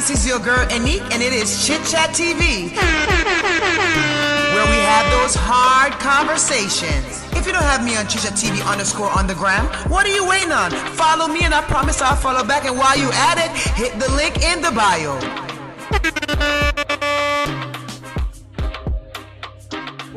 This is your girl Anique, and it is Chit Chat TV, where we have those hard conversations. If you don't have me on Chit Chat TV _ on the gram, what are you waiting on? Follow me, and I promise I'll follow back. And while you at it, hit the link in the bio.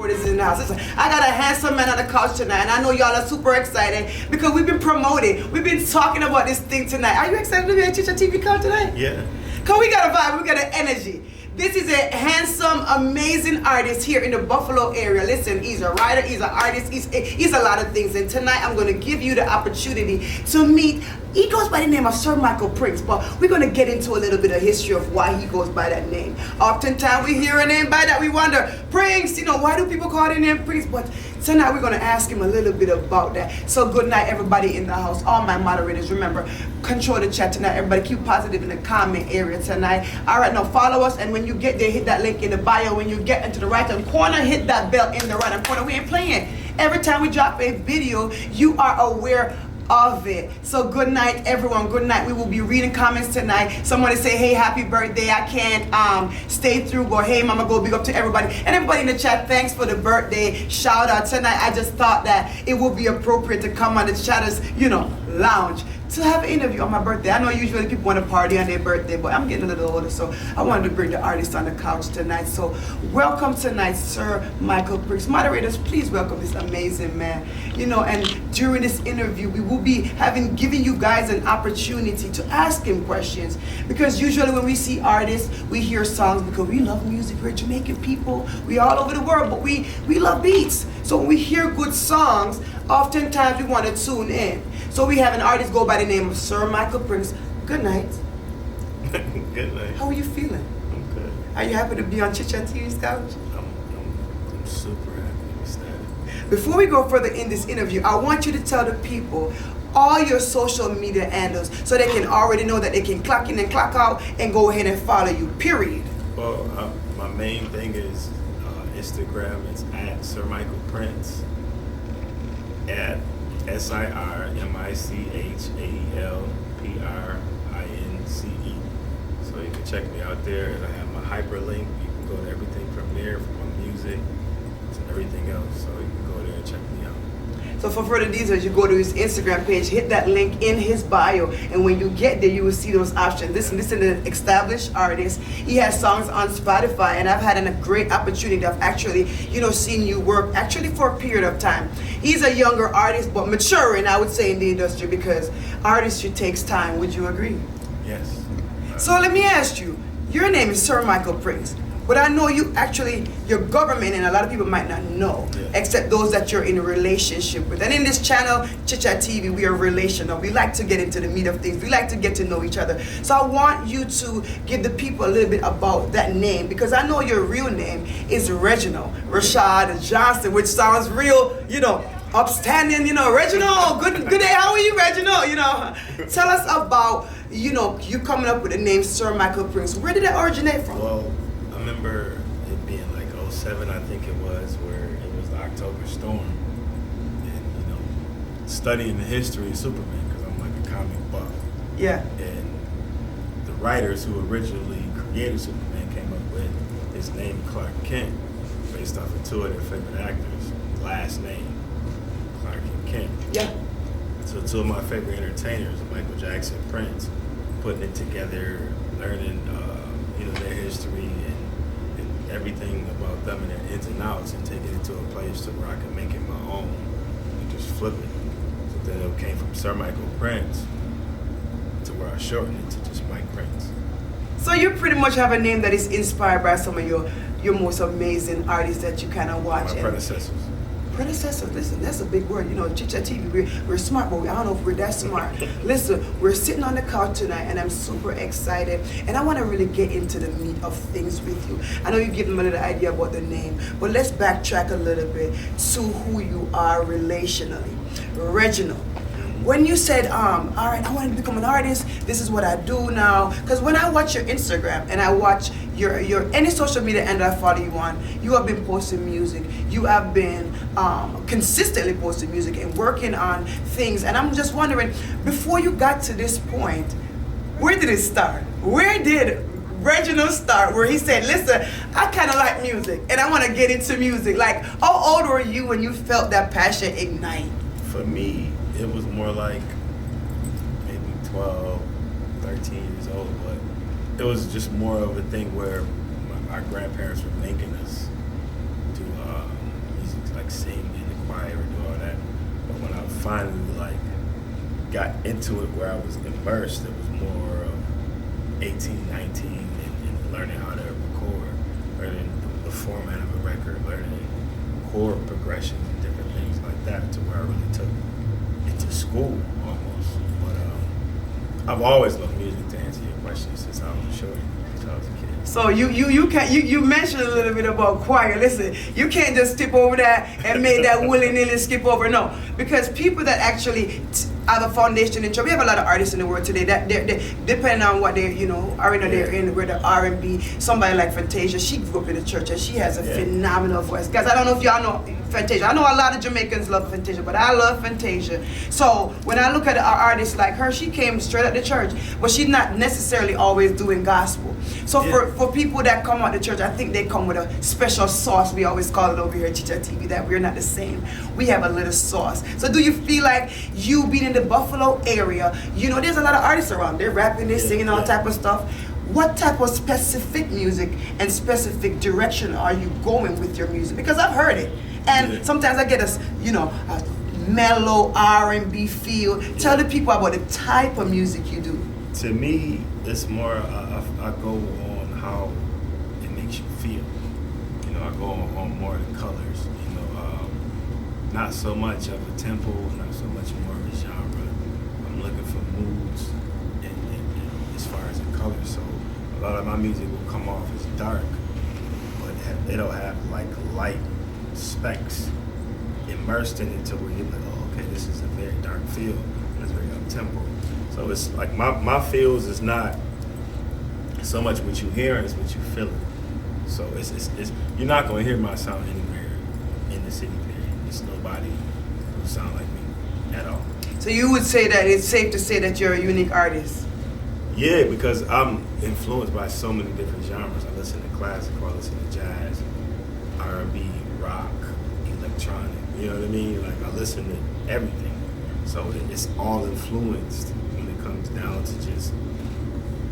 Is in the house. Listen, I got a handsome man on the couch tonight, and I know y'all are super excited because we've been promoting. We've been talking about this thing tonight. Are you excited to be on Chit Chat TV couch tonight? Yeah. Cause we got a vibe, we got an energy. This is a handsome, amazing artist here in the Buffalo area. Listen, he's a writer, he's an artist, he's a lot of things. And tonight I'm gonna give you the opportunity to meet. He goes by the name of Sir Michael Prince, but we're gonna get into a little bit of history of why he goes by that name. Oftentimes we hear a name by that, we wonder, Prince, why do people call their name Prince? But tonight we're gonna ask him a little bit about that. So good night, everybody in the house. All my moderators, remember, control the chat tonight. Everybody keep positive in the comment area tonight. All right, now follow us, and when you get there, hit that link in the bio. When you get into the right-hand corner, hit that bell in the right-hand corner. We ain't playing. Every time we drop a video, you are aware of it. So good night, everyone. Good night. We will be reading comments tonight. Somebody say, hey, happy birthday. I can't stay through. Go, hey, mama, go big up to everybody. And everybody in the chat, thanks for the birthday shout out tonight. I just thought that it would be appropriate to come on the chatters, lounge to have an interview on my birthday. I know usually people want to party on their birthday, but I'm getting a little older, so I wanted to bring the artist on the couch tonight. So welcome tonight, Sir Michael Prince. Moderators, please welcome this amazing man. And during this interview, we will be giving you guys an opportunity to ask him questions, because usually when we see artists, we hear songs because we love music. We're Jamaican people. We all over the world, but we love beats. So when we hear good songs, oftentimes we want to tune in. So we have an artist go by the name of Sir Michael Prince. Good night. Good night. How are you feeling? I'm good. Are you happy to be on Chit Chat TV's couch? I'm super happy, ecstatic. Before we go further in this interview, I want you to tell the people all your social media handles so they can already know that they can clock in and clock out and go ahead and follow you, period. Well, my main thing is Instagram. It's at Sir Michael Prince, at SirMichaelPrince. So you can check me out there, and I have my hyperlink. You can go to everything from there, from my music to everything else. So you can go there and check me out. So for further details, you go to his Instagram page, hit that link in his bio, and when you get there, you will see those options. Listen to the established artist. He has songs on Spotify, and I've had a great opportunity of actually, seeing you work actually for a period of time. He's a younger artist, but maturing, I would say, in the industry, because artistry takes time. Would you agree? Yes. So let me ask you, your name is Sir Michael Prince. But I know your government, and a lot of people might not know, except those that you're in a relationship with. And in this channel, Chit Chat TV, we are relational. We like to get into the meat of things. We like to get to know each other. So I want you to give the people a little bit about that name, because I know your real name is Reginald Rashad Johnson, which sounds real, upstanding, Reginald, good day, how are you, Reginald? Tell us about, you coming up with the name Sir Michael Prince. Where did that originate from? Well, I remember it being like 07, I think it was, where it was the October storm. And, studying the history of Superman, because I'm like a comic buff. Yeah. And the writers who originally created Superman came up with his name, Clark Kent, based off of two of their favorite actors' last name, Clark and Kent. Yeah. So two of my favorite entertainers, Michael Jackson, Prince, putting it together, learning, their history and everything about them and their ins and outs, and taking it to a place to where I can make it my own and just flip it. So then it came from Sir Michael Prince to where I shortened it to just Mike Prince. So you pretty much have a name that is inspired by some of your most amazing artists that you kind of watch. My predecessors. Predecessors, listen, that's a big word. Chit Chat TV, we're smart, but I don't know if we're that smart. Listen, we're sitting on the couch tonight, and I'm super excited, and I want to really get into the meat of things with you. I know you give them a little idea about the name, but let's backtrack a little bit to who you are relationally. Reginald. When you said, all right, I want to become an artist, this is what I do now. Because when I watch your Instagram and I watch your any social media and I follow you on, you have been posting music. You have been consistently posting music and working on things. And I'm just wondering, before you got to this point, where did it start? Where did Reginald Starr, where he said, listen, I kind of like music and I want to get into music. Like, how old were you when you felt that passion ignite? For me, it was more like maybe 12, 13 years old, but it was just more of a thing where our grandparents were making us do music, like sing in the choir and do all that. But when I finally like got into it where I was immersed, it was more of 18, 19, and learning how to record, learning the format of a record, learning chord progressions and different things like that, to where I really took it to school almost. But I've always loved music, to answer your question, since I was a shorty, since I was a kid. So you mentioned a little bit about choir. Listen, you can't just skip over that and make that willy-nilly skip over. No, because people that actually have a foundation in church. We have a lot of artists in the world today that they're depending on what they arena they're in, where the R&B. Somebody like Fantasia, she grew up in the church and she has a phenomenal voice. Guys, I don't know if y'all know Fantasia. I know a lot of Jamaicans love Fantasia, but I love Fantasia. So when I look at our artists like her, she came straight out the church, but she's not necessarily always doing gospel. So for people that come out the church, I think they come with a special sauce. We always call it over here at Chit TV that we're not the same. We have a little sauce. So do you feel like you being in the Buffalo area, there's a lot of artists around. They're rapping, they're singing, all type of stuff. What type of specific music and specific direction are you going with your music? Because I've heard it. And sometimes I get a mellow R&B feel. Tell the people about the type of music you do. To me, it's more, I go on how it makes you feel. I go on more of the colors. Not so much of a tempo, not so much more of a genre. I'm looking for moods and as far as the colors. So a lot of my music will come off as dark, but it'll have like light specks immersed in it to where you're like, oh, okay, this is a very dark feel. It's very up tempo. So it's like my feels is not so much what you hearing, it's what you feeling. So it's you're not gonna hear my sound anywhere in the city. There's nobody who sound like me at all. So you would say that it's safe to say that you're a unique artist? Yeah, because I'm influenced by so many different genres. I listen to classical, I listen to jazz, R&B, rock, electronic. You know what I mean? Like I listen to everything. So it's all influenced when it comes down to just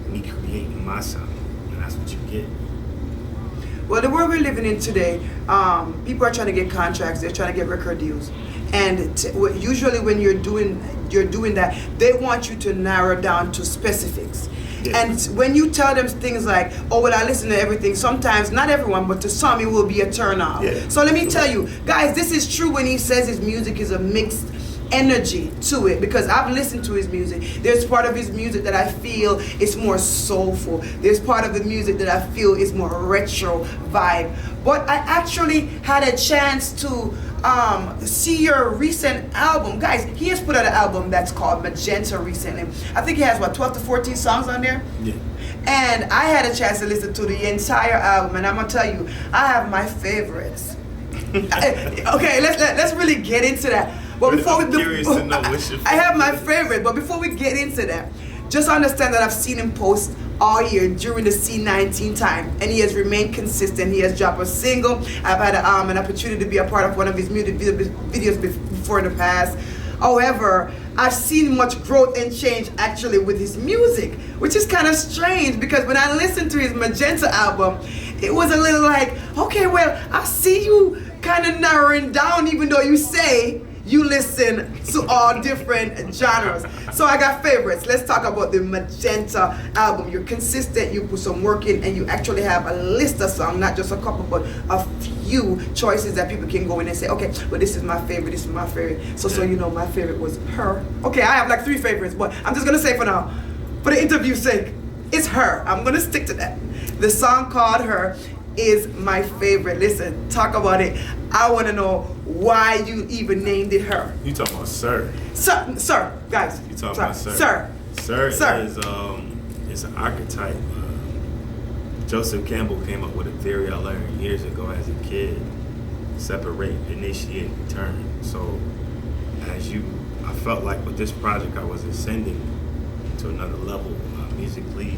me creating my sound, and that's what you get. Well, the world we're living in today, people are trying to get contracts. They're trying to get record deals, and usually when you're doing that, they want you to narrow down to specifics. Yeah. And when you tell them things like, "Oh, well, I listen to everything," sometimes not everyone, but to some, it will be a turn off. Yeah. So let me tell you, guys, this is true when he says his music is a mixed energy to it, because I've listened to his music. There's part of his music that I feel is more soulful. There's part of the music that I feel is more retro vibe. But I actually had a chance to see your recent album. Guys, he has put out an album that's called Magenta recently. I think he has 12 to 14 songs on there? Yeah. And I had a chance to listen to the entire album, and I'm gonna tell you, I have my favorites. Okay, let's really get into that. But before I'm curious to know what's your favorite. I have my favorite, but before we get into that, just understand that I've seen him post all year during the C19 time, and he has remained consistent. He has dropped a single. I've had an opportunity to be a part of one of his music videos before in the past. However, I've seen much growth and change actually with his music, which is kind of strange, because when I listened to his Magenta album, it was a little like, okay, well, I see you kind of narrowing down, even though you say you listen to all different genres. So I got favorites. Let's talk about the Magenta album. You're consistent, you put some work in, and you actually have a list of songs, not just a couple, but a few choices that people can go in and say, okay, well, this is my favorite, this is my favorite. So my favorite was Her. Okay, I have like 3 favorites, but I'm just gonna say for now, for the interview's sake, it's Her. I'm gonna stick to that. The song called Her is my favorite. Listen, talk about it. I want to know why you even named it Her. You talking about Sir? Sir, guys. You talking about Sir? Sir is it's an archetype. Joseph Campbell came up with a theory I learned years ago as a kid: separate, initiate, return. So I felt like with this project I was ascending to another level, musically,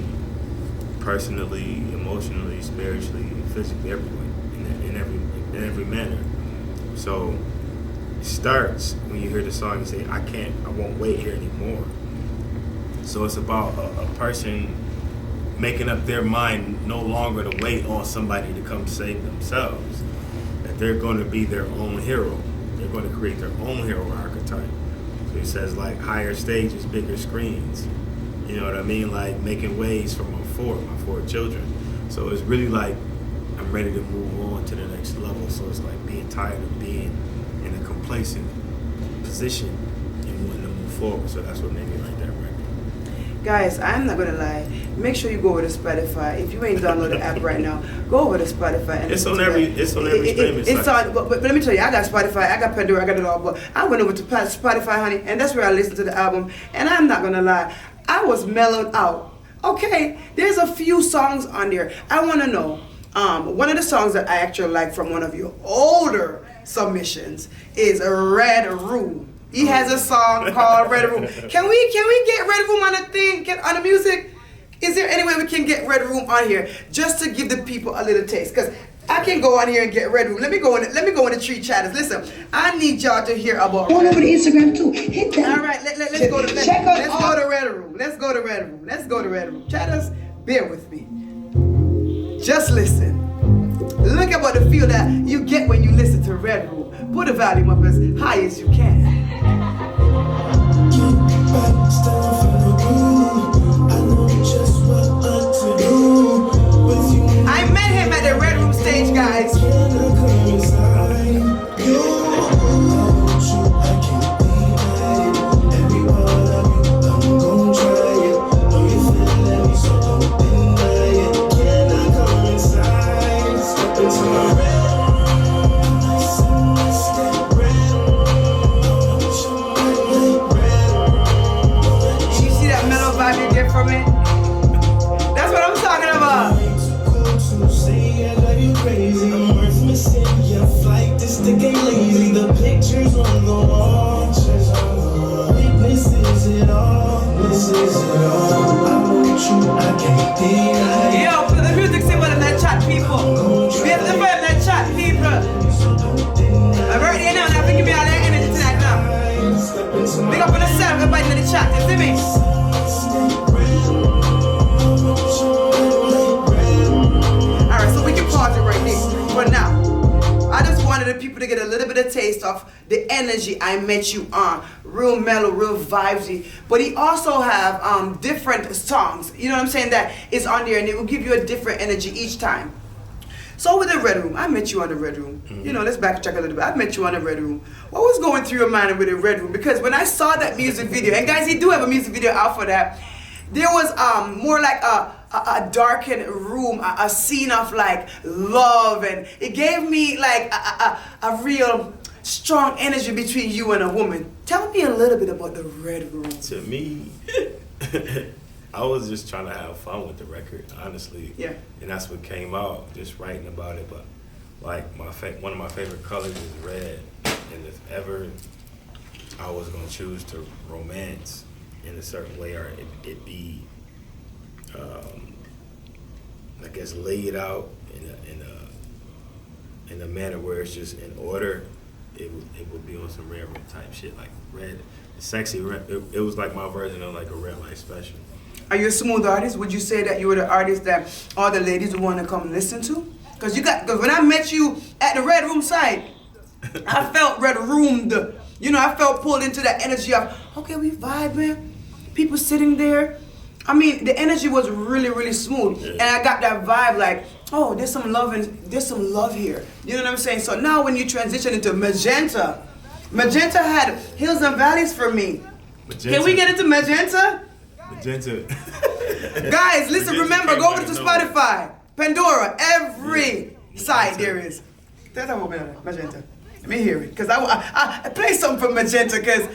personally, emotionally, spiritually, physically, everywhere, in every manner. So it starts when you hear the song and say, I won't wait here anymore. So it's about a person making up their mind no longer to wait on somebody to come save themselves. That they're going to be their own hero. They're going to create their own hero archetype. So he says like higher stages, bigger screens. You know what I mean? Like making waves for my four children. So it's really like I'm ready to move on to the next level. So it's like being tired of being in a complacent position and wanting to move forward. So that's what made me write that record. Guys, I'm not gonna lie. Make sure you go over to Spotify. If you ain't downloaded the app right now, go over to Spotify. And It's on every streaming It's site. on, but let me tell you, I got Spotify, I got Pandora, I got it all. But I went over to Spotify, honey, and that's where I listened to the album. And I'm not gonna lie, I was mellowed out. Okay, there's a few songs on there. I want to know. One of the songs that I actually like from one of your older submissions is Red Room. He has a song called Red Room. Can we get Red Room on the thing? On the music? Is there any way we can get Red Room on here just to give the people a little taste? Because I can go on here and get Red Room. Let me go in the Tree Chatters. Listen, I need y'all to hear about Go Red over to Room. Instagram too. Hit that. All right, let's go to Check out let's go to Red Room. Let's go to Red Room. Let's go to Red Room. Chatters, bear with me. Just listen. Look at what the feel that you get when you listen to Red Room. Put the volume up as high as you can. I met him at the Red Room stage, guys. From it. That's what I'm talking about. The pictures on the wall. This is it all. This is it all. I want you. I can't deny. Yo, put the music simple in that chat, people. We have to put in that chat, people. I'm right here now, and I think give me all that energy tonight now. Big up on the set, everybody in the chat, you see me? Alright, so we can pause it right there for now. I just wanted the people to get a little bit of taste of the energy I met you on. Real mellow, real vibesy. But he also have different songs, you know what I'm saying, that is on there, and it will give you a different energy each time. So with the Red Room, I met you on the Red Room. Mm-hmm. You know, let's backtrack a little bit. I met you on the Red Room. What was going through your mind with the Red Room? Because when I saw that music video, and guys, he do have a music video out for that, there was more like a darkened room, a scene of like love, and it gave me like a real strong energy between you and a woman. Tell me a little bit about the Red Room. To me, I was just trying to have fun with the record, honestly. Yeah. And that's what came out, just writing about it. But like one of my favorite colors is red, and if ever I was gonna choose to romance in a certain way, or it be, I guess, laid out in a manner where it's just in order, it would be on some red type shit, like red, sexy red. It was like my version of like a red light special. Are you a smooth artist? Would you say that you were the artist that all the ladies would want to come listen to? Because when I met you at the Red Room site, I felt red roomed. You know, I felt pulled into that energy of, okay, we vibing, people sitting there. I mean, the energy was really, really smooth. Yeah. And I got that vibe like, oh, there's some love here. You know what I'm saying? So now when you transition into Magenta had hills and valleys for me. Magenta. Can we get into Magenta? Magenta. Guys, listen, remember, go over to Spotify, Pandora, every side there is. That's how Magenta. Let me hear it, because I play something from Magenta, because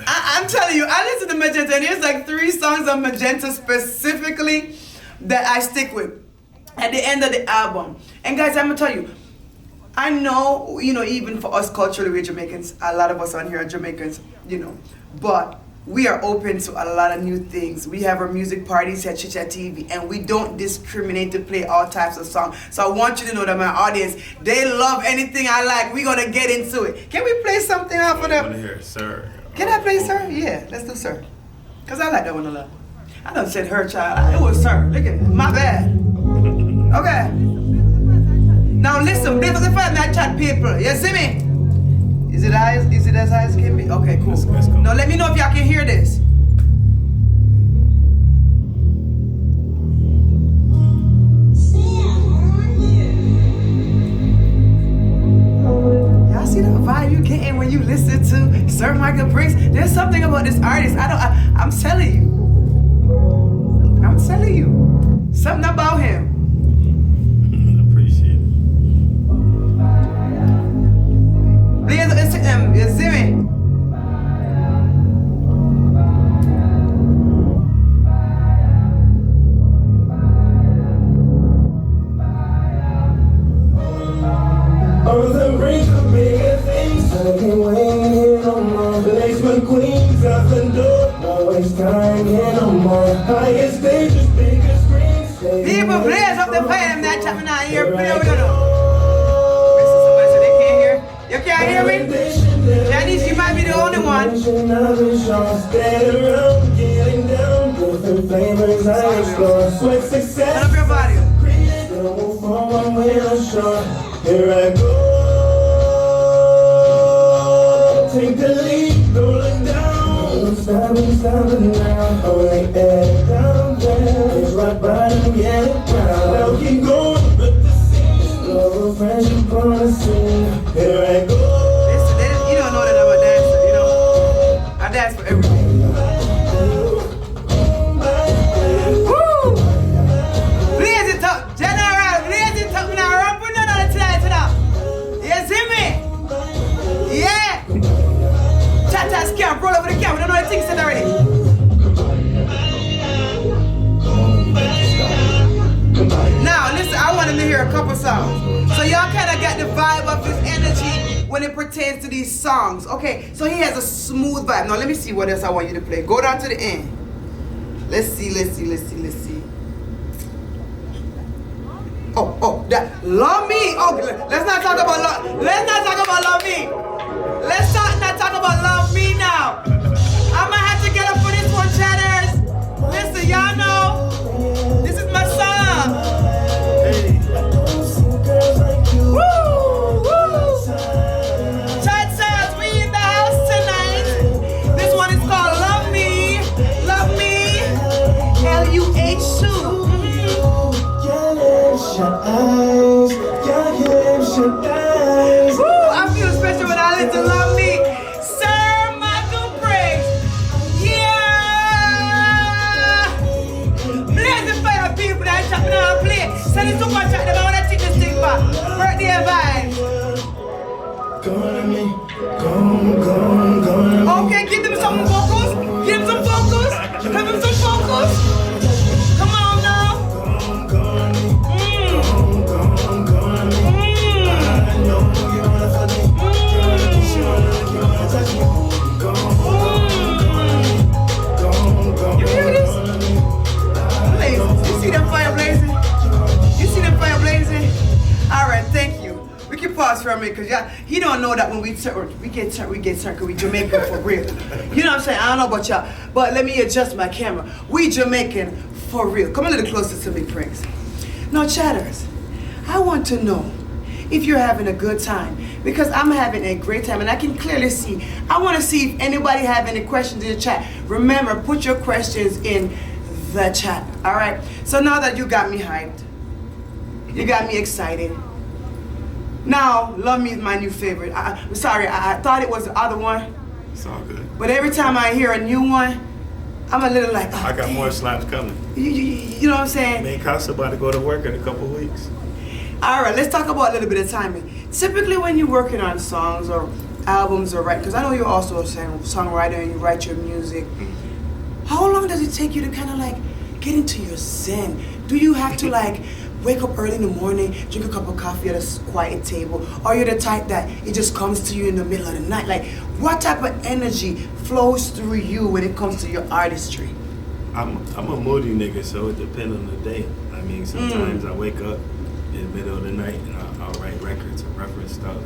I'm telling you, I listen to Magenta, and there's like 3 songs on Magenta specifically that I stick with at the end of the album. And guys, I'm gonna tell you, I know, you know, even for us culturally, we're Jamaicans, a lot of us on here are Jamaicans, you know, but we are open to a lot of new things. We have our music parties at Chit TV, and we don't discriminate to play all types of songs. So I want you to know that my audience, they love anything I like. We're gonna get into it. Can we play something out for them? I want to hear Sir. Can I play Sir? Yeah, let's do Sir. Cause I like that one a lot. I done said her child. It was Sir. Look at it. My bad. Okay. Now listen, this is the first night chat people. You see me? Is it as high as it can be? Okay, cool. Let's go. Now let me know if y'all can hear this. Y'all see the vibe you getting when you listen to Sir Michael Briggs? There's something about this artist. I'm telling you. I'm telling you. Something about him. Appreciate it. Please Instagram, you see me? On the brink of bigger things, I can't wait here no more. Lace my queens out the door, no waste time here no more. Highest stages, bigger screens. People, blaze up the fire, that time now here, play we gonna. Listen, somebody said they can't hear. You can't hear me? Janice, you might be the only one. Stand around, getting down, different flavors I explore. Sweat success. Turn up your volume. Gonna move forward when I'm sure. Here I go. Take the lead, rolling down. Stopping now. Only head down there. It's right bottom, get it down. Now keep going with the scene. Slow friendship on the scene. Here I go. Listen, you don't know that I'm a dancer, you know. I dance for everything. Woo! Blaze it up, General. Blaze it up now. Run for none of the tonight. You see me? Yeah. Chat camp, roll over the camp. We don't know the thing said already. Now, listen, I want him to hear a couple songs. So y'all kind of got the vibe of his energy when it pertains to these songs. Okay, so he has a smooth vibe. Now, let me see what else I want you to play. Go down to the end. Let's see. Oh, that Love Me. Oh, let's not talk about Love Me. Let's not talk about Love Me now. I might have to get up for this one, chatters. Listen, y'all know this is my song. Hey. Woo! Chat says we in the house tonight. This one is called Love Me. Love Me. L-U-H-2. Woo! I feel special when I listen to Love Me. Sir Michael Briggs. Yeah! Blaze the fire, people that chopping on a plate. Send it to one chat, them I wanna take this thing back. Birthday vibes. Okay, give them some vocals. Give them some vocals. Give them some vocals. Come on now. You hear this? Blazing. You see them fire blazing? You see them fire blazing? All right, thank you. We can pause for a minute because he don't know that when we get turned because we Jamaican for real. You know what I'm saying? I don't know about y'all, but let me adjust my camera. We Jamaican for real. Come a little closer to me, Prince. Now, chatters, I want to know if you're having a good time because I'm having a great time and I can clearly see. I want to see if anybody have any questions in the chat. Remember, put your questions in the chat. All right. So now that you got me hyped, you got me excited. Now, Love Me is my new favorite. I'm sorry, I thought it was the other one. It's all good. But every time I hear a new one, I'm a little like, oh, I got damn. more slaps coming. You know what I'm saying? Me and Casa about to go to work in a couple weeks. All right, let's talk about a little bit of timing. Typically when you're working on songs or albums or writing, because I know you're also a songwriter and you write your music, how long does it take you to kind of like get into your zen? Do you have to like wake up early in the morning, drink a cup of coffee at a quiet table, or you're the type that it just comes to you in the middle of the night? Like, what type of energy flows through you when it comes to your artistry? I'm a moody nigga, so it depends on the day. I mean, sometimes I wake up in the middle of the night and I'll write records and reference stuff.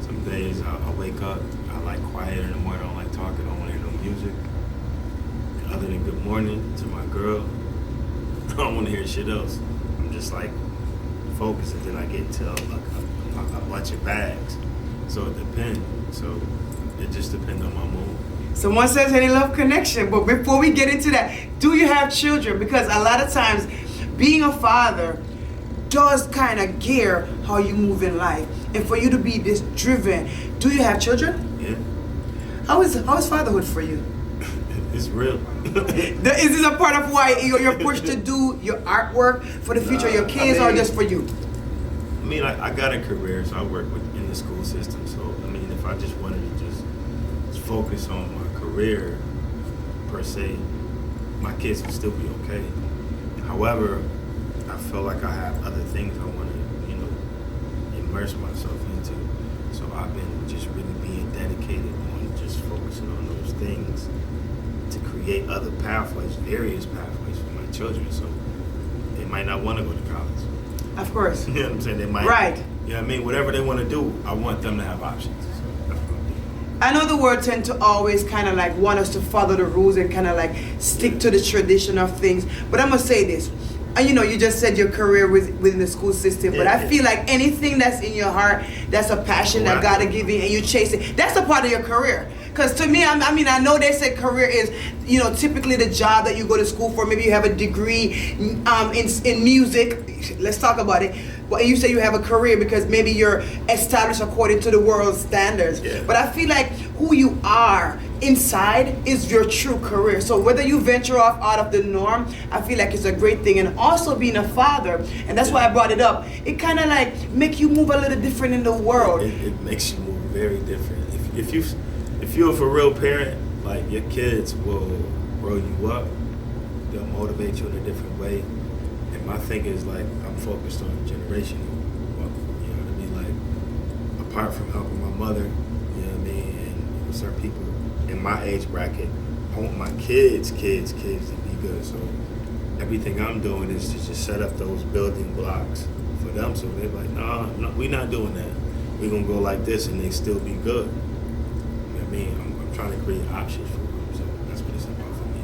Some days I'll wake up, I like quiet in the morning, I don't like talking, I don't want to hear no music. Other than good morning to my girl, I don't want to hear shit else. I'm just like focused, and then I get into like a bunch of bags. So it depends. So it just depends on my mood. Someone says any love connection, but before we get into that, do you have children? Because a lot of times being a father does kind of gear how you move in life. And for you to be this driven, do you have children? Yeah. How is fatherhood for you? It's real. Is this a part of why you're pushed to do your artwork for the future of your kids, or just for you? I mean, I got a career, so I work in the school system. So, I mean, if I just wanted to just focus on my career, per se, my kids would still be okay. However, I feel like I have other things I want to, immerse myself into. So I've been just really being dedicated on just focusing on those things to create other pathways, various pathways for my children. So they might not want to go to college. Of course. You know what I'm saying? They might. Right. You know what I mean? Whatever they want to do, I want them to have options. So that's what I'm doing. I know the world tend to always kind of like want us to follow the rules and kind of like stick to the tradition of things. But I'm going to say this. And you just said your career within the school system, but I feel like anything that's in your heart, that's a passion that God has given you and you chase it, that's a part of your career. Because to me, I know they say career is, typically the job that you go to school for. Maybe you have a degree in music. Let's talk about it. But you say you have a career because maybe you're established according to the world's standards. Yeah. But I feel like who you are inside is your true career. So whether you venture off out of the norm, I feel like it's a great thing. And also being a father, and that's why I brought it up, it kind of like make you move a little different in the world. It makes you move very different. If you're a for real parent, like your kids will grow you up. They'll motivate you in a different way. And my thing is like I'm focused on generational. You know what I mean? Like apart from helping my mother, you know what I mean, and certain people in my age bracket, I want my kids to be good. So everything I'm doing is to just set up those building blocks for them. So they're like, no, we're not doing that. We're gonna go like this, and they still be good. You know what I mean? I'm trying to create options for them. So that's what it's about for me.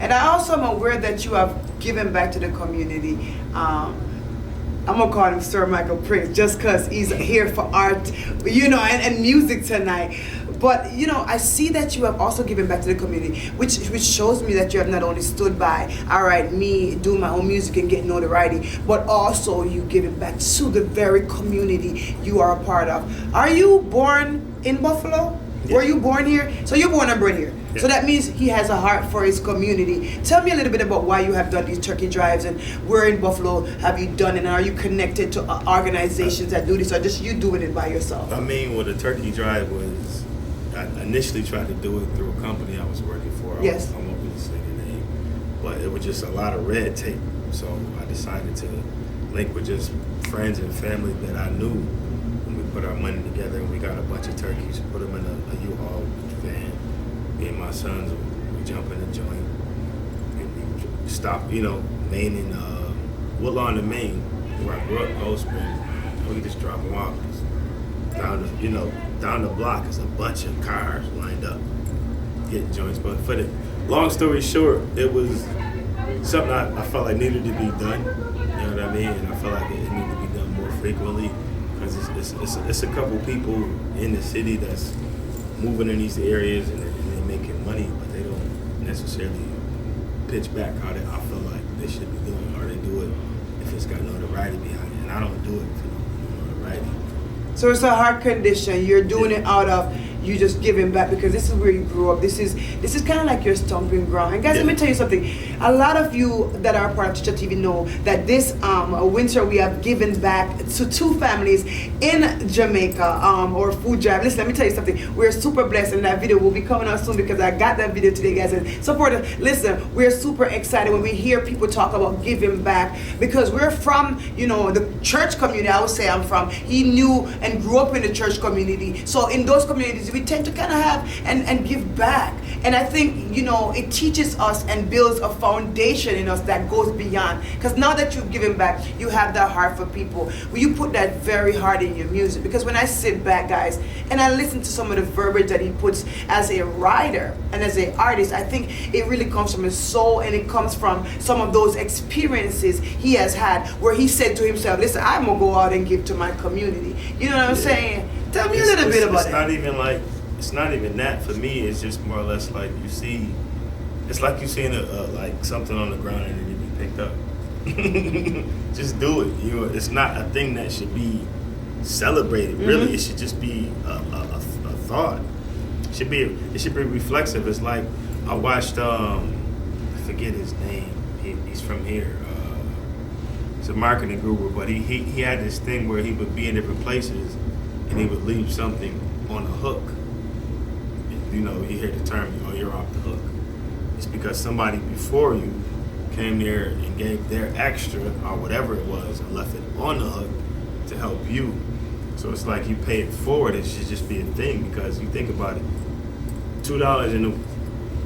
And I also am aware that you have given back to the community. I'm gonna call him Sir Michael Prince just because he's here for art, and music tonight. But I see that you have also given back to the community, which shows me that you have not only stood by, all right, me doing my own music and getting notoriety, but also you giving back to the very community you are a part of. Are you born in Buffalo? Yeah. Were you born here? So you're born and bred here. Yeah. So that means he has a heart for his community. Tell me a little bit about why you have done these turkey drives and where in Buffalo have you done it, and are you connected to organizations that do this, or just you doing it by yourself? I mean, the turkey drive was, I initially tried to do it through a company I was working for. Yes. I won't really say the name, but it was just a lot of red tape. So I decided to link with just friends and family that I knew, and we put our money together and we got a bunch of turkeys, put them in a U-Haul van. Me and my sons, we jump in the joint and we stop, Maine in Woodlawn and Maine, where I grew up, Cold Spring. We just drop them off. Down the block is a bunch of cars lined up getting joints. But for the long story short, it was something I felt like needed to be done. You know what I mean? And I felt like it needed to be done more frequently because it's a couple people in the city that's moving in these areas and they're making money, but they don't necessarily pitch back how I feel like they should be doing, or they do it if it's got notoriety behind it. And I don't do it for no notoriety. So it's a heart condition. You're doing it out of, you just giving back because this is where you grew up. This is kind of like your stomping ground. And guys, let me tell you something. A lot of you that are part of Chit TV know that this winter we have given back to 2 families in Jamaica or food drive. Listen, let me tell you something. We're super blessed, and that video will be coming out soon because I got that video today, guys. And support it. Listen, we're super excited when we hear people talk about giving back because we're from, the church community. I would say I'm from. He knew and grew up in the church community. So in those communities, we tend to kind of have and give back. And I think, it teaches us and builds a foundation in us that goes beyond. Because now that you've given back, you have that heart for people. Will you put that very hard in your music? Because when I sit back, guys, and I listen to some of the verbiage that he puts as a writer and as an artist, I think it really comes from his soul, and it comes from some of those experiences he has had where he said to himself, listen, I'm going to go out and give to my community. You know what I'm saying? Tell me a little bit about it. It's not even that for me. It's just more or less like it's like you seeing like something on the ground and it be picked up. Just do it. It's not a thing that should be celebrated. Really, it should just be a thought. It should be reflexive. It's like I watched I forget his name. He's from here. He's a marketing guru, but he had this thing where he would be in different places and he would leave something on a hook. You hear the term, you're off the hook. It's because somebody before you came there and gave their extra or whatever it was and left it on the hook to help you. So it's like you pay it forward. It should just be a thing because you think about it. $2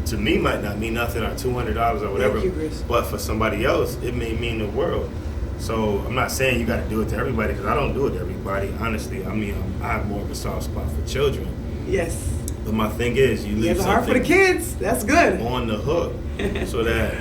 to me might not mean nothing, or $200 or whatever. But for somebody else, it may mean the world. So I'm not saying you got to do it to everybody because I don't do it to everybody. Honestly, I have more of a soft spot for children. Yes. But my thing is, you leave something for the kids. That's good. On the hook so that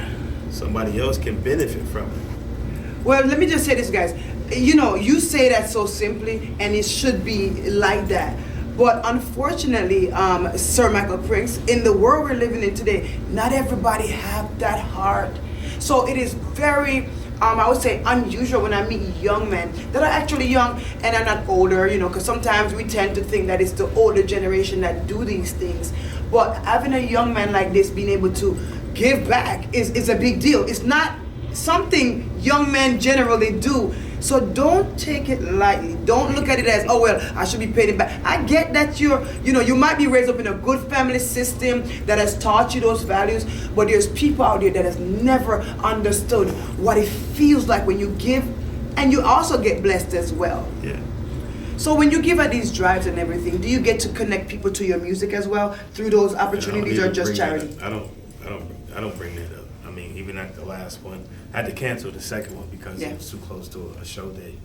somebody else can benefit from it. Well, let me just say this, guys. You say that so simply, and it should be like that. But unfortunately, Sir Michael Prince, in the world we're living in today, not everybody have that heart. So it is very, I would say, unusual when I meet young men that are actually young and are not older, because sometimes we tend to think that it's the older generation that do these things. But having a young man like this being able to give back is a big deal. It's not something young men generally do. So don't take it lightly. Don't look at it as, oh, well, I should be paying it back. I get that you might be raised up in a good family system that has taught you those values, but there's people out there that has never understood what it feels like when you give, and you also get blessed as well. Yeah. So when you give at these drives and everything, do you get to connect people to your music as well through those opportunities, or just charity? I don't bring that up. Even at the last one, I had to cancel the second one because it was too close to a show date,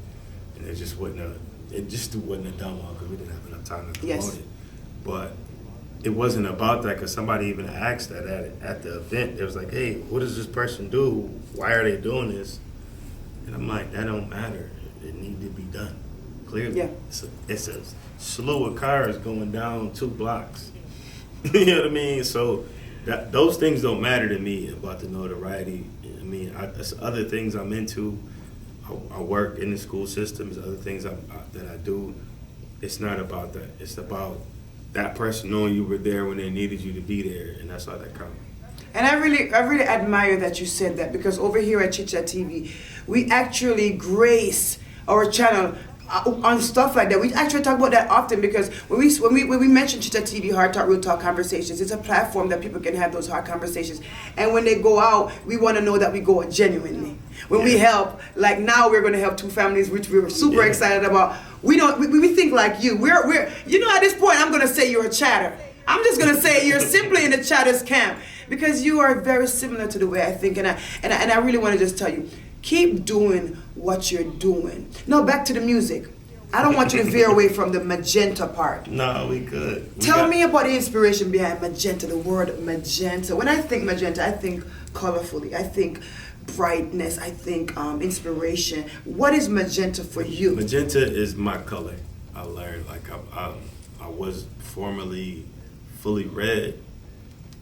and it just wasn't a done one because we didn't have enough time to promote it. But it wasn't about that because somebody even asked that at the event. It was like, hey, what does this person do? Why are they doing this? And I'm like, that don't matter. It needs to be done. Clearly, it's a slew of cars going down 2 blocks. You know what I mean? So. Those things don't matter to me about the notoriety. There's other things I'm into. I work in the school systems, other things that I do. It's not about that. It's about that person knowing you were there when they needed you to be there, and that's all that counts. And I really admire that you said that, because over here at Chit TV, we actually grace our channel on stuff like that. We actually talk about that often because when we mention Chit TV, Hard Talk, Real Talk Conversations, it's a platform that people can have those hard conversations. And when they go out, we want to know that we go genuinely. When we help, like now we're going to help 2 families, which we were super excited about. We think like you. We're at this point, I'm going to say you're a chatter. I'm just going to say you're simply in the chatter's camp because you are very similar to the way I think. And I really want to just tell you, keep doing what you're doing. Now back to the music. I don't want you to veer away from the Magenta part. No, we good. Tell me about the inspiration behind Magenta, the word Magenta. When I think Magenta, I think colorfully. I think brightness. I think inspiration. What is Magenta for you? Magenta is my color. I learned, I was formerly fully red,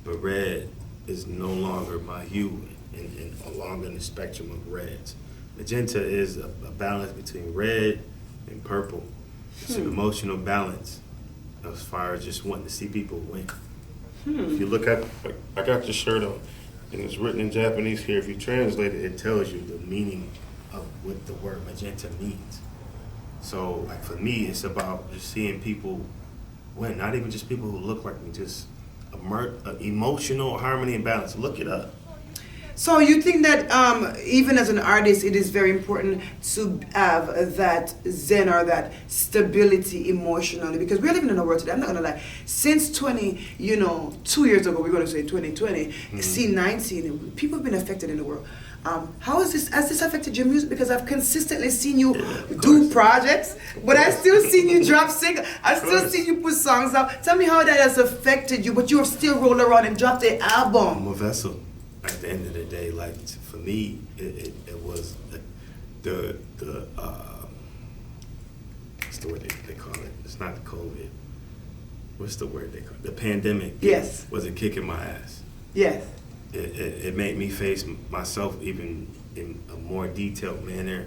but red is no longer my hue and along in the spectrum of reds. Magenta is a balance between red and purple. It's an emotional balance. as far as just wanting to see people win. If you look at, like, I got the shirt on, and it's written in Japanese here. If you translate it, it tells you the meaning of what the word magenta means. So, like, for me, it's about just seeing people win. Not even just people who look like me, just emotional harmony and balance. Look it up. So you think that even as an artist, it is very important to have that zen or that stability emotionally, because we're living in a world today, I'm not gonna lie, since 2 years ago, we're gonna say 2020, C19, people have been affected in the world. How has this affected your music? Because I've consistently seen you do projects, but I still seen you drop singles. I still seen you put songs out. Tell me how that has affected you, but you have still rolled around and dropped an album. I'm a vessel. At the end of the day, like, for me, it was the what's the word they call it? It's not the COVID. What's the word they call it? The pandemic. Yes. Wasn't kicking my ass. Yes. It made me face myself even in a more detailed manner.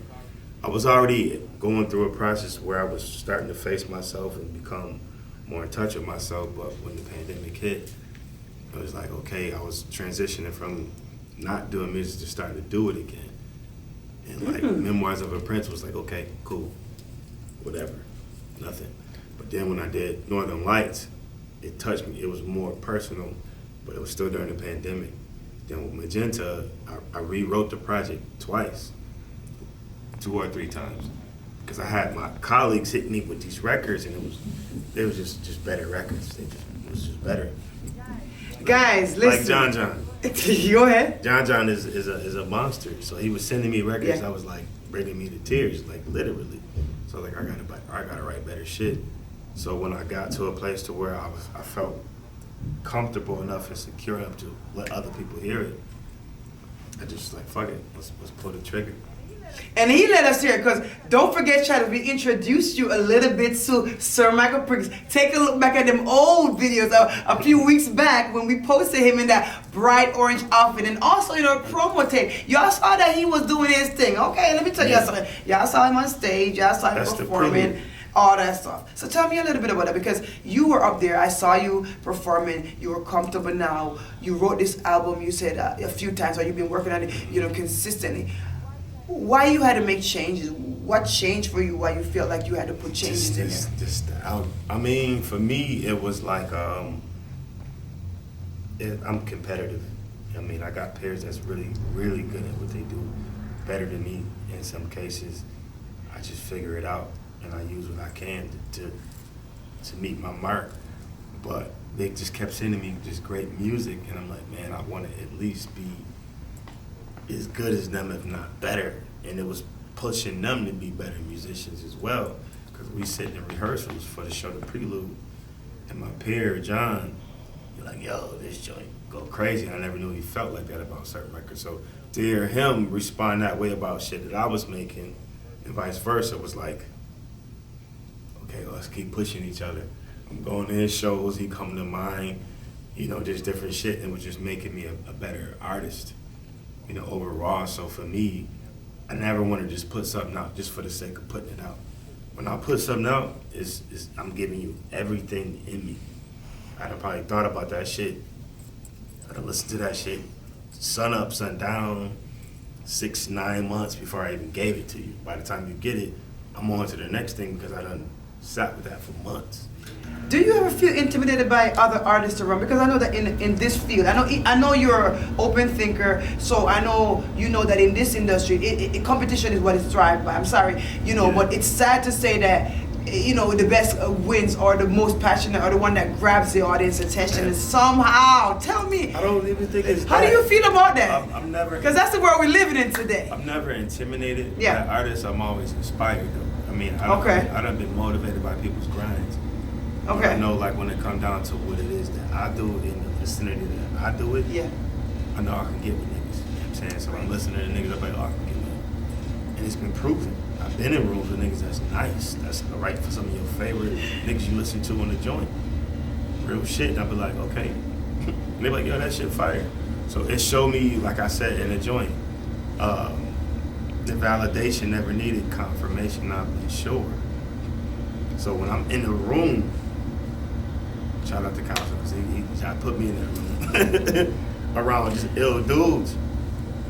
I was already going through a process where I was starting to face myself and become more in touch with myself, but when the pandemic hit, it was like, okay, I was transitioning from not doing music to starting to do it again. And like Memoirs of a Prince was like, okay, cool, whatever, nothing. But then when I did Northern Lights, it touched me. It was more personal, but it was still during the pandemic. Then with Magenta, I rewrote the project twice, 2 or 3 times, because I had my colleagues hit me with these records, and they was just better records. It was just better. Guys, listen. Like John. Go ahead. John is a monster. So he was sending me records that was like bringing me to tears, like literally. So like I gotta write better shit. So when I got to a place to where I felt comfortable enough and secure enough to let other people hear it, I just like, fuck it, let's pull the trigger. And he let us hear it, because don't forget, Chad, we introduced you a little bit to Sir Michael Prickles. Take a look back at them old videos a few weeks back when we posted him in that bright orange outfit, and also in our promo tape. Y'all saw that he was doing his thing. Okay, let me tell y'all something. Y'all saw him on stage, y'all saw him performing, all that stuff. So tell me a little bit about that, because you were up there. I saw you performing. You were comfortable now. You wrote this album, you said a few times, or you've been working on it, consistently. Why you had to make changes? What changed for you? Why you felt like you had to put changes in there? I mean, for me, it was like I'm competitive. I mean, I got peers that's really, really good at what they do, better than me in some cases. I just figure it out and I use what I can to meet my mark. But they just kept sending me just great music, and I'm like, man, I want to at least be as good as them, if not better. And it was pushing them to be better musicians as well, because we sitting in rehearsals for the show, The Prelude, and my peer John, you're like, yo, this joint go crazy. I never knew he felt like that about certain records. So to hear him respond that way about shit that I was making, and vice versa, was like, okay, let's keep pushing each other. I'm going to his shows, he coming to mine, just different shit, and it was just making me a better artist, overall. So for me, I never want to just put something out just for the sake of putting it out. When I put something out, I'm giving you everything in me. I'd have probably thought about that shit. I'd have listened to that shit sun up, sun down, 6-9 months before I even gave it to you. By the time you get it, I'm on to the next thing, because I done sat with that for months. Do you ever feel intimidated by other artists around? Because I know that in this field, I know you're an open thinker, so I know that in this industry, competition is what it's thrived by. I'm sorry, but it's sad to say that, the best wins, or the most passionate, or the one that grabs the audience attention. And somehow, tell me, I don't even think it's how do you feel about that? I'm never, because that's the world we're living in today. I'm never intimidated by Yeah. artists. I'm always inspired though. I mean, I done been motivated by people's grinds. Okay. I know, like, when it comes down to what it is that I do in the vicinity that I do it, Yeah. I know I can get with niggas. You know what I'm saying? So I'm listening to niggas, I'm like, oh, I can get with them. And it's been proven. I've been in rooms with niggas that's nice. That's right for some of your favorite niggas you listen to on the joint. Real shit. And I'll be like, okay. And they be like, yo, that shit fire. So it showed me, like I said, in the joint, the validation never needed, confirmation, I've been sure. So when I'm in the room Shout out to Council because he put me in that room around just ill dudes.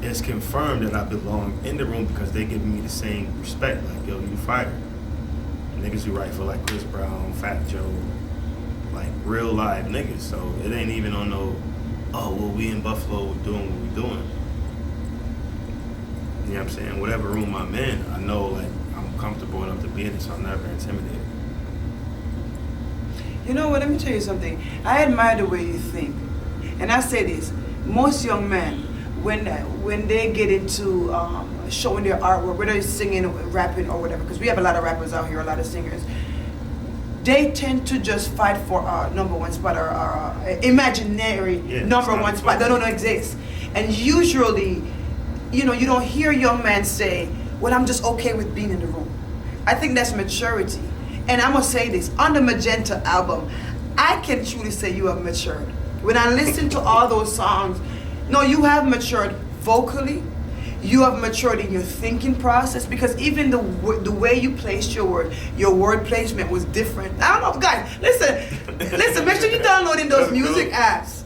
It's confirmed that I belong in the room because they give me the same respect. Like, yo, you fired. Niggas who write for like Chris Brown, Fat Joe, like real live niggas. So it ain't even on no, oh, well, we in Buffalo doing what we doing. You know what I'm saying? Whatever room I'm in, I know like I'm comfortable enough to be in it, so I'm never intimidated. You know what? Let me tell you something. I admire the way you think, and I say this: most young men, when they get into showing their artwork, whether it's singing, or rapping, or whatever, because we have a lot of rappers out here, a lot of singers, they tend to just fight for our number one spot or our imaginary number one spot that don't exist. And usually, you know, you don't hear young men say, well, I'm just okay with being in the room. I think that's maturity. And I'm gonna say this, on the Magenta album, I can truly say you have matured. When I listen to all those songs, no, you have matured vocally, you have matured in your thinking process, because even the way you placed your word placement was different. I don't know, guys, listen, make sure you're downloading those music apps.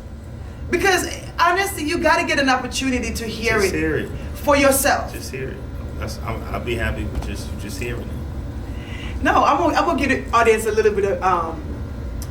Because honestly, you gotta get an opportunity to hear it for yourself. Just hear it. I'll be happy with just hearing it. No, I'm gonna give the audience a little bit of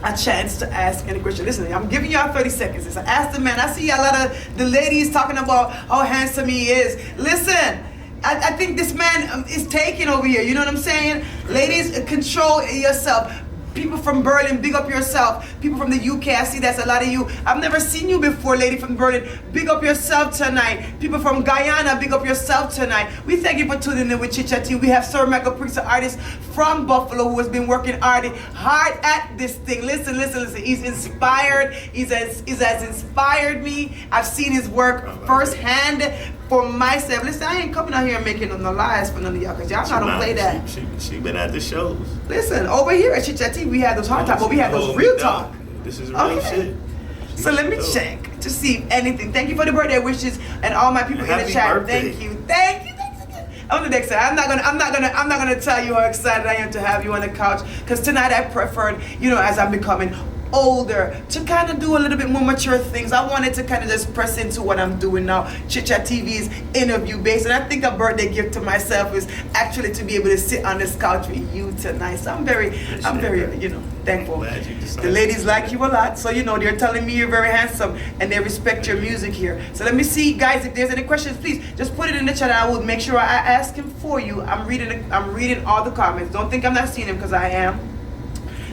a chance to ask any question. Listen, I'm giving y'all 30 seconds. Listen, ask the man. I see a lot of the ladies talking about how handsome he is. Listen, I think this man is taking over here. You know what I'm saying? Ladies, control yourself. People from Berlin, big up yourself. People from the UK, I see that's a lot of you. I've never seen you before, lady from Berlin. Big up yourself tonight. People from Guyana, big up yourself tonight. We thank you for tuning in with Chit Chat TV. We have Sir Michael Prince, an artist from Buffalo who has been working hard at this thing. Listen. He's inspired. He's as inspired me. I've seen his work firsthand for myself. Listen, I ain't coming out here and making no lies for none of y'all, because y'all don't play that. She been at the shows. Listen, over here at Chit Chat TV, we had those hard talk, but we had those real talk. This is real shit. So let me check to see if anything. Thank you for the birthday wishes and all my people in the chat. Birthday. Thank you. On the next side, I'm not gonna tell you how excited I am to have you on the couch, because tonight I preferred, you know, as I'm becoming older, to kind of do a little bit more mature things. I wanted to kind of just press into what I'm doing now. Chit Chat TV is interview based, and I think a birthday gift to myself is actually to be able to sit on this couch with you tonight. So I'm very, you know, thankful. The ladies like you a lot, so you know they're telling me you're very handsome and they respect your music here. So let me see, guys, if there's any questions, please just put it in the chat and I will make sure I ask him for you. I'm reading all the comments. Don't think I'm not seeing them, because I am.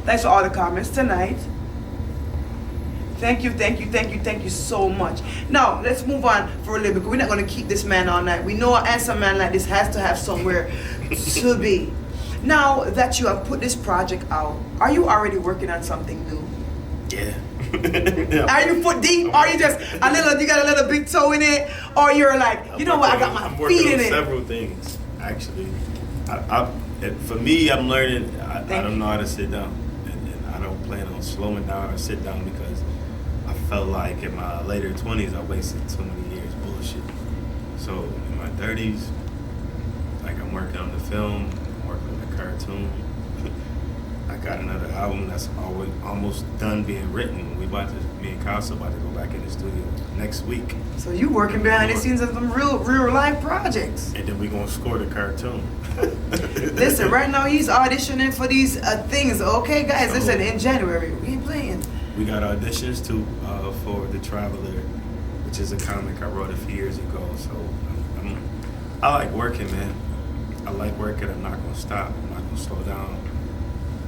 Thanks for all the comments tonight. Thank you so much. Now, let's move on for a little bit. We're not going to keep this man all night. We know an handsome man like this has to have somewhere to be. Now that you have put this project out, are you already working on something new? Yeah. Are you foot deep? Are you just you got a little big toe in it? Or you're like, you know what, I got my feet in it? Several things, actually. For me, I'm learning, I don't know how to sit down. And I don't plan on slowing down or sit down, because I felt like in my later 20s, I wasted too many years bullshit. So in my 30s, like, I'm working on the film, I'm working on the cartoon. I got another album that's almost done being written. Me and Casa about to go back in the studio next week. So you working behind the scenes of some real life projects. And then we gonna score the cartoon. Listen, right now he's auditioning for these things. Okay, guys, So, listen, in January, we ain't playing. We got auditions too for The Traveler, which is a comic I wrote a few years ago. So I like working, man. I like working. I'm not gonna stop. I'm not gonna slow down.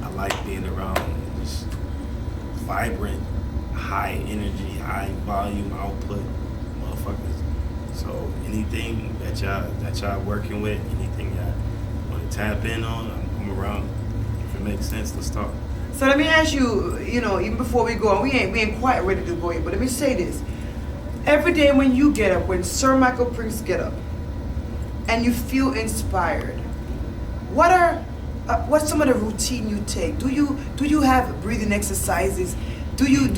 I like being around this vibrant, high energy, high volume output motherfuckers. So anything that y'all working with, anything y'all want to tap in on, I'm around. If it makes sense, let's talk. So let me ask you, you know, even before we go on, we ain't quite ready to go yet, but let me say this. Every day when you get up, when Sir Michael Prince get up, and you feel inspired, what's some of the routine you take? Do you have breathing exercises? Do you?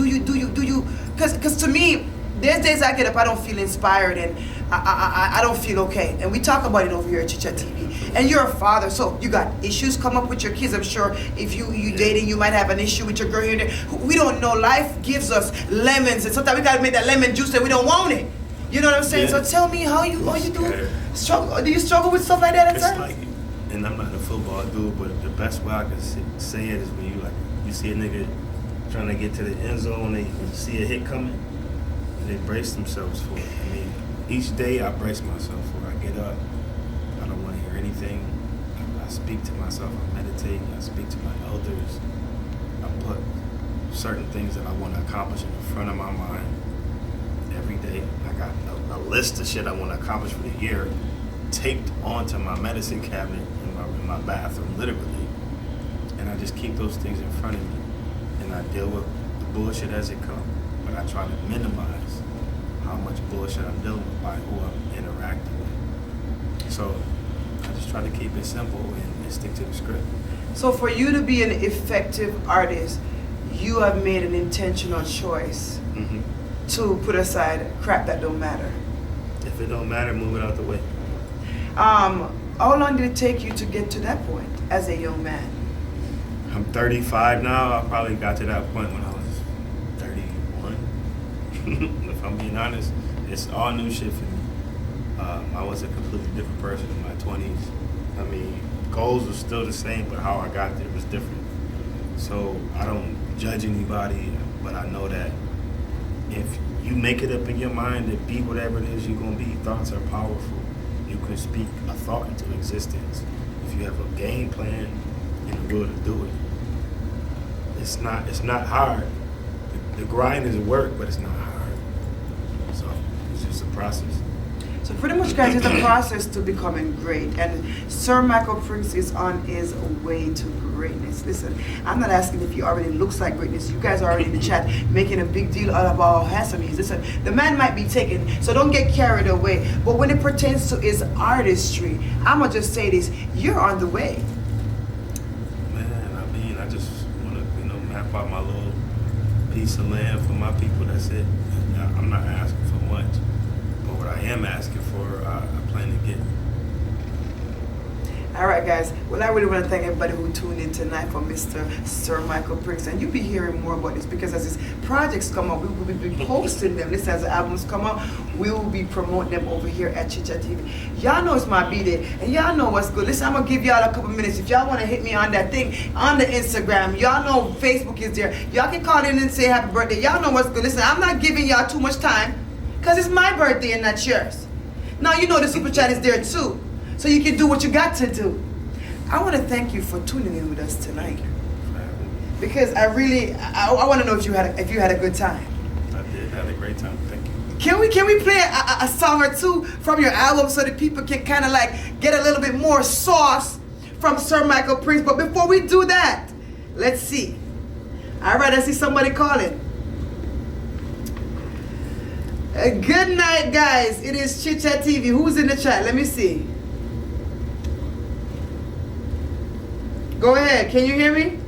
Because to me, There's days I get up, I don't feel inspired, and I don't feel okay. And we talk about it over here at Chit TV. And you're a father, so you got issues come up with your kids. I'm sure if you dating, you might have an issue with your girl here and there. We don't know. Life gives us lemons, and sometimes we gotta make that lemon juice and we don't want it. You know what I'm saying? Yeah. So tell me how you do. Struggle? Do you struggle with stuff like that at It's times? like, and I'm not a football dude, but the best way I can say it is when you see a nigga trying to get to the end zone, they see a hit coming, and they brace themselves for it. I mean, each day I brace myself for it. I get up, I don't want to hear anything. I speak to myself, I meditate, I speak to my elders. I put certain things that I want to accomplish in the front of my mind every day. I got a list of shit I want to accomplish for the year taped onto my medicine cabinet in my bathroom, literally. And I just keep those things in front of me. And I deal with the bullshit as it comes. But I try to minimize how much bullshit I'm dealing with by who I'm interacting with. So I just try to keep it simple and stick to the script. So for you to be an effective artist, you have made an intentional choice to put aside crap that don't matter. If it don't matter, move it out the way. How long did it take you to get to that point as a young man? I'm 35 now. I probably got to that point when I was 31. If I'm being honest, it's all new shit for me. I was a completely different person in my 20s. I mean, goals were still the same, but how I got there was different. So I don't judge anybody, but I know that if you make it up in your mind to be whatever it is you're gonna be, thoughts are powerful. You can speak a thought into existence. If you have a game plan and the will to do it, it's not hard. The grind is work, but it's not hard. So it's just a process. So pretty much, guys, it's a process to becoming great, and Sir Michael Prince is on his way to greatness. Listen, I'm not asking if he already looks like greatness. You guys are already in the chat making a big deal out about how handsome he is. Listen, the man might be taken, so don't get carried away. But when it pertains to his artistry, I'ma just say this: you're on the way. Man, I mean, I just want to, map out my little piece of land for my people. That's it. I'm not asking for much. But what I am asking for, I plan to get. All right, guys. Well, I really want to thank everybody who tuned in tonight for Mr. Sir Michael Prince. And you'll be hearing more about this because as his projects come out, we will be posting them. This as the albums come out, we will be promoting them over here at Chit TV. Y'all know it's my B-Day, and y'all know what's good. Listen, I'm going to give y'all a couple minutes. If y'all want to hit me on that thing, on the Instagram, y'all know Facebook is there. Y'all can call in and say happy birthday. Y'all know what's good. Listen, I'm not giving y'all too much time because it's my birthday and not yours. Now, you know the super chat is there too. So you can do what you got to do. I want to thank you for tuning in with us tonight. Because I want to know if you had a good time. I did have a great time. Thank you. Can we play a song or two from your album so that people can kind of like get a little bit more sauce from Sir Michael Prince? But before we do that, let's see. All right, I see somebody calling. Good night, guys. It is Chit Chat TV. Who's in the chat? Let me see. Go ahead. Can you hear me?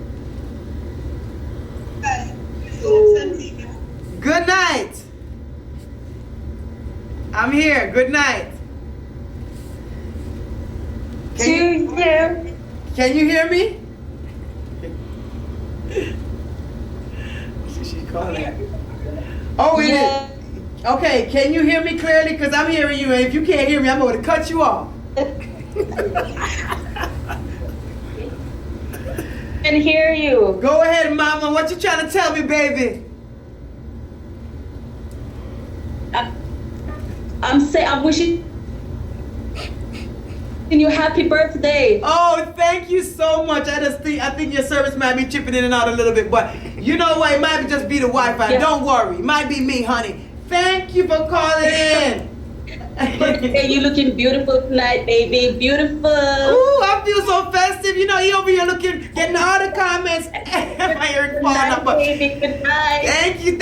Good night. I'm here. Good night. Can you hear me? She calling. Oh, it is. Okay, can you hear me clearly? Because I'm hearing you, and if you can't hear me, I'm going to cut you off. Can hear you. Go ahead, Mama. What you trying to tell me, baby? I'm wishing you happy birthday. Oh, thank you so much. I think your service might be chipping in and out a little bit, but you know what? It might just be the Wi-Fi. Yeah. Don't worry. It might be me, honey. Thank you for calling in. Hey, you looking beautiful tonight, baby. Beautiful. Ooh, I feel so festive. You know, he over here getting all the comments. My earring falling Good up. night, baby. Good night. Thank you.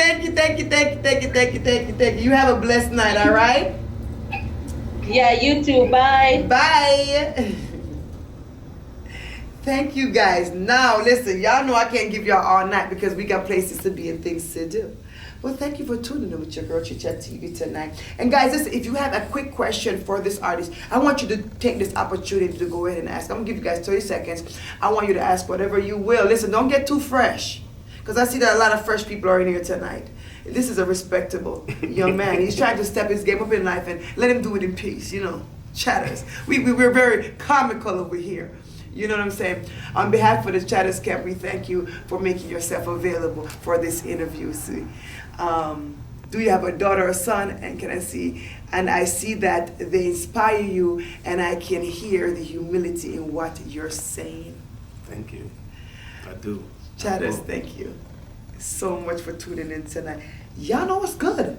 You have a blessed night, all right? Yeah, you too. Bye. Bye. Thank you, guys. Now, listen, y'all know I can't give y'all all night because we got places to be and things to do. Well, thank you for tuning in with your girl Chit Chat TV tonight. And guys, listen, if you have a quick question for this artist, I want you to take this opportunity to go ahead and ask. I'm gonna give you guys 30 seconds. I want you to ask whatever you will. Listen, don't get too fresh, because I see that a lot of fresh people are in here tonight. This is a respectable young man. He's trying to step his game up in life, and let him do it in peace, you know. Chatters. We're very comical over here. You know what I'm saying? On behalf of the Chatters Camp, we thank you for making yourself available for this interview. See, do you have a daughter or son? And can I see? And I see that they inspire you, and I can hear the humility in what you're saying. Thank you. I do. Chatters, thank you so much for tuning in tonight. Y'all know what's good.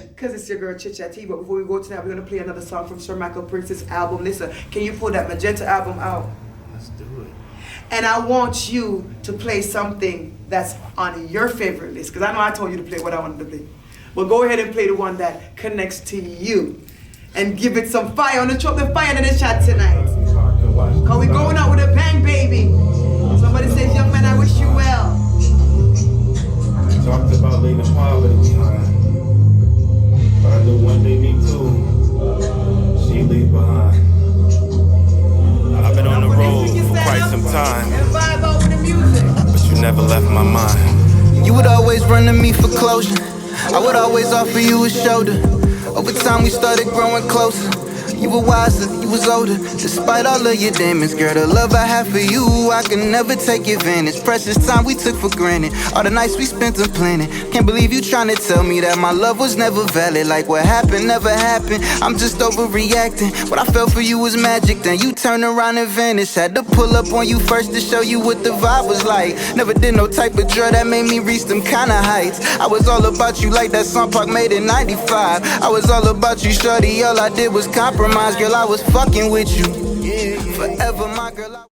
Because it's your girl Chit Chat TV. But before we go tonight, we're going to play another song from Sir Michael Prince's album. Listen, can you pull that Magenta album out? Let's do it. And I want you to play something that's on your favorite list. Because I know I told you to play what I wanted to play. But go ahead and play the one that connects to you. And give it some fire on the throat, the fire in the chat tonight. Because we going out with a bang, baby. Somebody says, young man, I wish you well. Talked about leaving poverty behind. But I knew one day me too, she'd leave behind. I've been on the road for quite some time, And vibe out with the music. but you never left my mind. You would always run to me for closure. I would always offer you a shoulder. Over time we started growing closer. You were wiser, you was older. Despite all of your demons, girl, the love I have for you, I can never take advantage. Precious time we took for granted. All the nights we spent in planning. Can't believe you trying to tell me that my love was never valid. Like what happened never happened. I'm just overreacting. What I felt for you was magic. Then you turned around and vanished. Had to pull up on you first to show you what the vibe was like. Never did no type of drug that made me reach them kind of heights. I was all about you like that song Park made in 95. I was all about you, shorty. All I did was compromise. Girl, I was fucking with you. Forever, my girl.